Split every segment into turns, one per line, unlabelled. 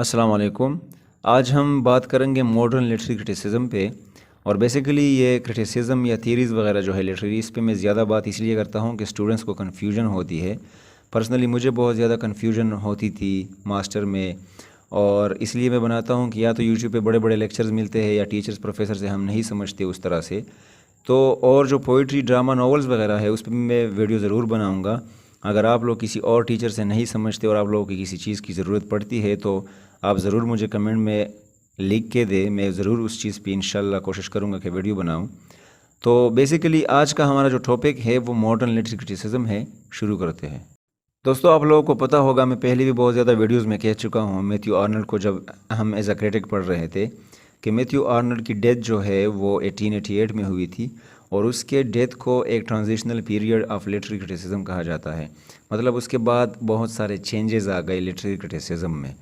अस्सलाम वालेकुम। आज हम बात करेंगे मॉडर्न लिटरेरी क्रिटिसिज्म पे। और बेसिकली ये क्रिटिसिज्म या थीरीज़ वगैरह जो है लिटरेरी, इस पे मैं ज़्यादा बात इसलिए करता हूँ कि स्टूडेंट्स को कन्फ्यूजन होती है। पर्सनली मुझे बहुत ज़्यादा कन्फ्यूजन होती थी मास्टर में, और इसलिए मैं बनाता हूँ कि या तो यूट्यूब पे बड़े बड़े लेक्चर्स मिलते हैं या टीचर्स प्रोफेसर से हम नहीं समझते उस तरह से। तो और जो पोइट्री, ड्रामा, नॉवेल्स वगैरह है उस पर मैं वीडियो ज़रूर बनाऊँगा। अगर आप लोग किसी और टीचर से नहीं समझते और आप लोगों की किसी चीज़ की ज़रूरत पड़ती है तो आप ज़रूर मुझे कमेंट में लिख के दे, मैं ज़रूर उस चीज़ पे इंशाल्लाह कोशिश करूँगा कि वीडियो बनाऊँ। तो बेसिकली आज का हमारा जो टॉपिक है वो मॉडर्न लिटरेरी क्रिटिसिज्म है। शुरू करते हैं। दोस्तों, आप लोगों को पता होगा, मैं पहले भी बहुत ज़्यादा वीडियोज़ में कह चुका हूँ, मैथ्यू आर्नल्ड को जब हम एज अ क्रिटिक पढ़ रहे थे कि मैथ्यू आर्नल्ड की डेथ जो है वो 1888 में हुई थी, और उसके डेथ को एक transitional period of literary criticism कहा जाता है। मतलब उसके बाद बहुत सारे चेंजेस आ गए लिटरेरी क्रिटिसिज्म में।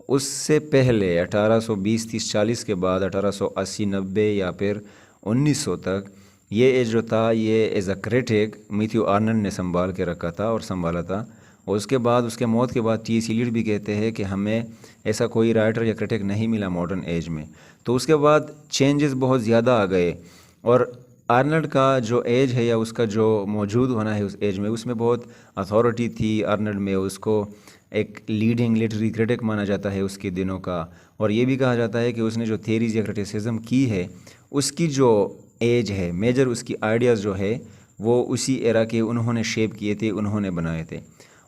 उससे पहले 1820, 30, 40 के बाद 1880, 90 या फिर 1900 तक ये एज जो था, ये age a critic Matthew Arnold ने संभाल के रखा था और संभाला था। और उसके बाद, उसके मौत के बाद टी एस इलियट भी कहते हैं कि हमें ऐसा कोई राइटर या क्रिटिक नहीं मिला मॉडर्न एज में। तो उसके बाद चेंजेस बहुत ज़्यादा आ गए, और आर्नल्ड का जो एज है या उसका जो मौजूद होना है उस एज में, उसमें बहुत अथॉरिटी थी आर्नल्ड में। उसको एक लीडिंग लिटरेरी क्रिटिक माना जाता है उसके दिनों का। और ये भी कहा जाता है कि उसने जो थेरीज़ या क्रिटिसिज्म की है उसकी जो एज है, मेजर उसकी आइडियाज़ जो है वो उसी एरा के उन्होंने शेप किए थे, उन्होंने बनाए थे।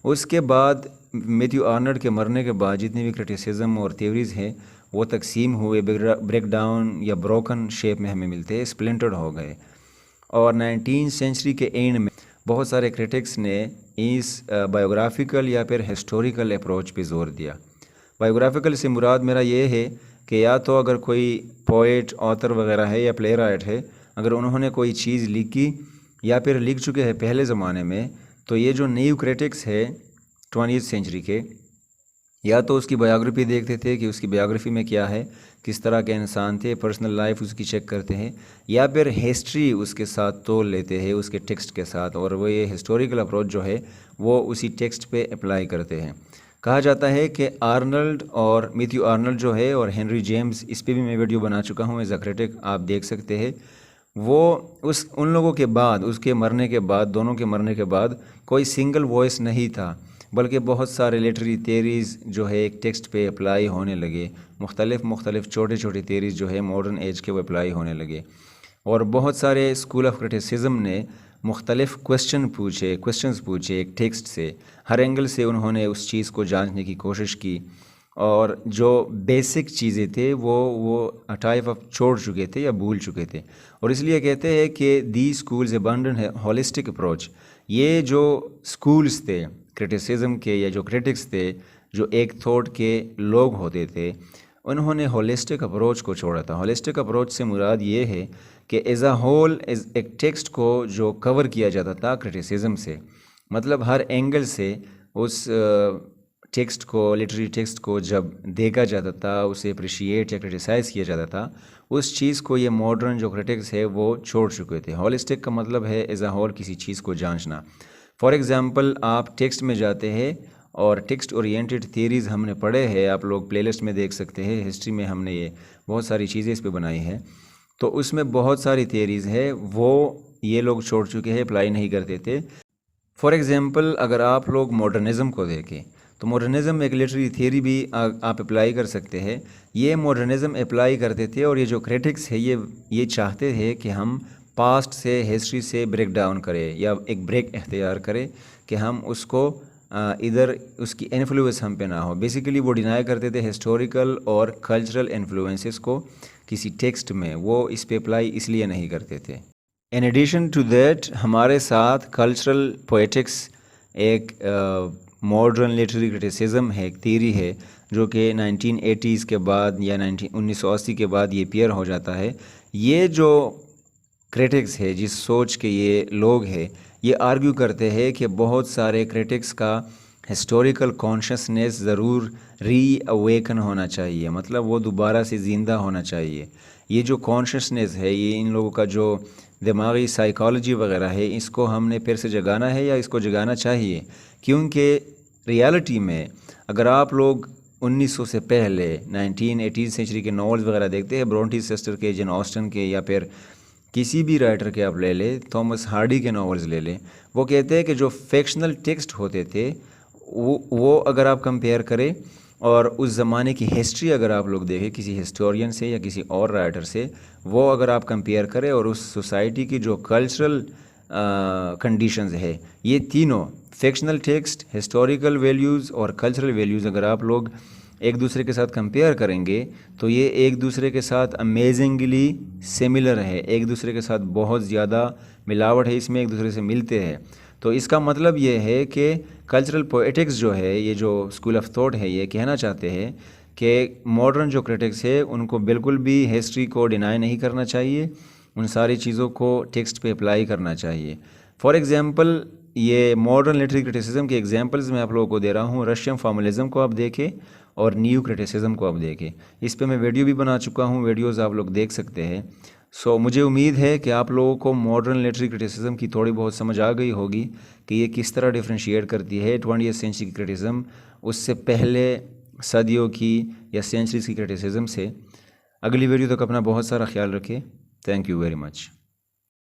उसके बाद मैथ्यू आर्नल्ड के मरने के बाद जितनी भी क्रिटिसिज्म और थ्योरीज़ हैं वो तकसीम हुए, ब्रेक डाउन या ब्रोकन शेप में हमें मिलते हैं, स्प्लिंटर्ड हो गए। और 19th सेंचुरी के एंड में बहुत सारे क्रिटिक्स ने इस बायोग्राफिकल या फिर हिस्टोरिकल अप्रोच पे ज़ोर दिया। बायोग्राफिकल से मुराद मेरा ये है कि या तो अगर कोई पोइट, ऑथर वगैरह है या प्ले राइट है, अगर उन्होंने कोई चीज़ लिखी या फिर लिख चुके हैं पहले ज़माने में, तो ये जो न्यू क्रिटिक्स है 20th सेंचुरी के, या तो उसकी बायोग्राफी देखते थे कि उसकी बायोग्राफी में क्या है, किस तरह के इंसान थे, पर्सनल लाइफ उसकी चेक करते हैं, या फिर हिस्ट्री उसके साथ तोल लेते हैं उसके टेक्स्ट के साथ, और वो ये हिस्टोरिकल अप्रोच जो है वो उसी टेक्स्ट पे अप्लाई करते हैं। कहा जाता है कि आर्नल्ड और मैथ्यू आर्नल्ड जो है और हेनरी जेम्स, इस पे भी मैं वीडियो बना चुका हूँ एज अ क्रिटिक, आप देख सकते हैं। वो उन लोगों के बाद, उसके मरने के बाद, दोनों के मरने के बाद कोई सिंगल वॉइस नहीं था, बल्कि बहुत सारे लिटरेरी थेरीज़ जो है एक टेक्स्ट पे अप्लाई होने लगे। मुख्तलिफ छोटे छोटे थेरीज़ जो है मॉडर्न एज के वो अप्लाई होने लगे। और बहुत सारे स्कूल ऑफ क्रिटिसिज्म ने मुख्तलिफ क्वेश्चंस पूछे एक टेक्स्ट से, हर एंगल से उन्होंने उस चीज़ को जानने की कोशिश की, और जो बेसिक चीज़ें थे वो टाइप ऑफ छोड़ चुके थे या भूल चुके थे। और इसलिए कहते हैं कि दी स्कूल्स अबंडन है होलिस्टिक अप्रोच। ये जो स्कूल्स थे क्रिटिसिज्म के, या जो क्रिटिक्स थे, जो एक थॉट के लोग होते थे, उन्होंने होलिस्टिक अप्रोच को छोड़ा था। होलिस्टिक अप्रोच से मुराद ये है कि एज अ होल, एक टेक्स्ट को जो कवर किया जाता था क्रिटिसिज्म से, मतलब हर एंगल से उस टेक्स्ट को, लिटरेरी टेक्स्ट को जब देखा जाता था, उसे अप्रिशिएट या क्रिटिसाइज़ किया जाता था, उस चीज़ को ये मॉडर्न जो क्रिटिक्स है वो छोड़ चुके थे। होलिस्टिक का मतलब है एज अ होल किसी चीज़ को जांचना। फॉर एग्ज़ाम्पल, आप टेक्स्ट में जाते हैं और टेक्स्ट ओरिएंटेड थीरीज़ हमने पढ़े हैं, आप लोग प्लेलिस्ट में देख सकते हैं, हिस्ट्री में हमने ये बहुत सारी चीज़ें इस पे बनाई हैं। तो उसमें बहुत सारी थीरीज़ है वो ये लोग छोड़ चुके हैं, अप्लाई नहीं करते थे। फॉर एग्ज़ाम्पल, अगर आप लोग मॉडर्निज़म को देखें तो मॉडर्निज़म एक लिटरेरी थ्योरी भी आप अप्लाई कर सकते हैं। ये मॉडर्निज़म अप्लाई करते थे, और ये जो क्रिटिक्स है ये चाहते थे कि हम पास्ट से, हिस्ट्री से ब्रेक डाउन करें या एक ब्रेक इख्तियार करें कि हम उसको इधर उसकी इन्फ्लुएंस हम पे ना हो। बेसिकली वो डिनाई करते थे हिस्टोरिकल और कल्चरल इन्फ्लुएंसेस को किसी टेक्स्ट में, वो इस पे अप्लाई इसलिए नहीं करते थे। इन एडिशन टू दैट, हमारे साथ कल्चरल पोएटिक्स एक मॉडर्न लिटरेरी क्रिटिसिज्म है, एक थ्योरी है जो कि 1980s के बाद या 1980 के बाद ये अपीयर हो जाता है। ये जो क्रिटिक्स है, जिस सोच के ये लोग हैं, ये आर्ग्यू करते हैं कि बहुत सारे क्रिटिक्स का हिस्टोरिकल कॉन्शसनेस ज़रूर री अवेकन होना चाहिए, मतलब वो दोबारा से ज़िंदा होना चाहिए। ये जो कॉन्शसनेस है, ये इन लोगों का जो दिमागी साइकोलॉजी वगैरह है, इसको हमने फिर से जगाना है या इसको जगाना चाहिए, क्योंकि रियलिटी में अगर आप लोग 1900 سے پہلے 1980 سینچری کے ناولز وغیرہ دیکھتے ہیں، برونٹی سسٹر کے، جین آسٹن کے، یا پھر کسی بھی رائٹر کے آپ لے لیں، تھامس ہارڈی کے ناولز لے لیں، وہ کہتے ہیں کہ جو فیکشنل ٹیکسٹ ہوتے تھے وہ اگر آپ کمپیئر کریں اور اس زمانے کی ہسٹری اگر آپ لوگ دیکھیں کسی ہسٹورین سے یا کسی اور رائٹر سے، وہ اگر آپ کمپیئر کریں اور اس سوسائٹی کی جو کلچرل کنڈیشنز ہے، یہ تینوں فیکشنل ٹیکسٹ، ہسٹوریکل ویلیوز اور کلچرل ویلیوز اگر آپ لوگ ایک دوسرے کے ساتھ کمپیئر کریں گے تو یہ ایک دوسرے کے ساتھ امیزنگلی سملر ہے، ایک دوسرے کے ساتھ بہت زیادہ ملاوٹ ہے، اس میں ایک دوسرے سے ملتے ہیں۔ تو اس کا مطلب یہ ہے کہ کلچرل پوئٹکس جو ہے، یہ جو اسکول آف تھاٹ ہے، یہ کہنا چاہتے ہیں کہ ماڈرن جو کرٹکس ہے ان کو بالکل بھی ہسٹری کو ڈینائی نہیں کرنا چاہیے، ان ساری چیزوں کو ٹیکسٹ پہ اپلائی کرنا چاہیے۔ فار ایگزامپل، یہ ماڈرن لٹری کرٹیسزم کے ایگزامپلز میں آپ لوگوں کو دے رہا ہوں۔ رشین فارملزم کو آپ دیکھیں اور نیو کرٹیسزم کو آپ دیکھیں، اس پہ میں ویڈیو بھی بنا چکا ہوں، ویڈیوز آپ لوگ دیکھ سکتے ہیں۔ مجھے امید ہے کہ آپ لوگوں کو ماڈرن لٹری کرٹیسزم کی تھوڑی بہت سمجھ آ گئی ہوگی کہ یہ کس طرح ڈفرینشیٹ کرتی ہے 20th سینچری کی کرٹیسزم اس سے پہلے صدیوں کی یا سینچریز کی کرٹیسزم سے۔ اگلی ویڈیو تک اپنا بہت سارا خیال رکھیں۔ Thank you very much.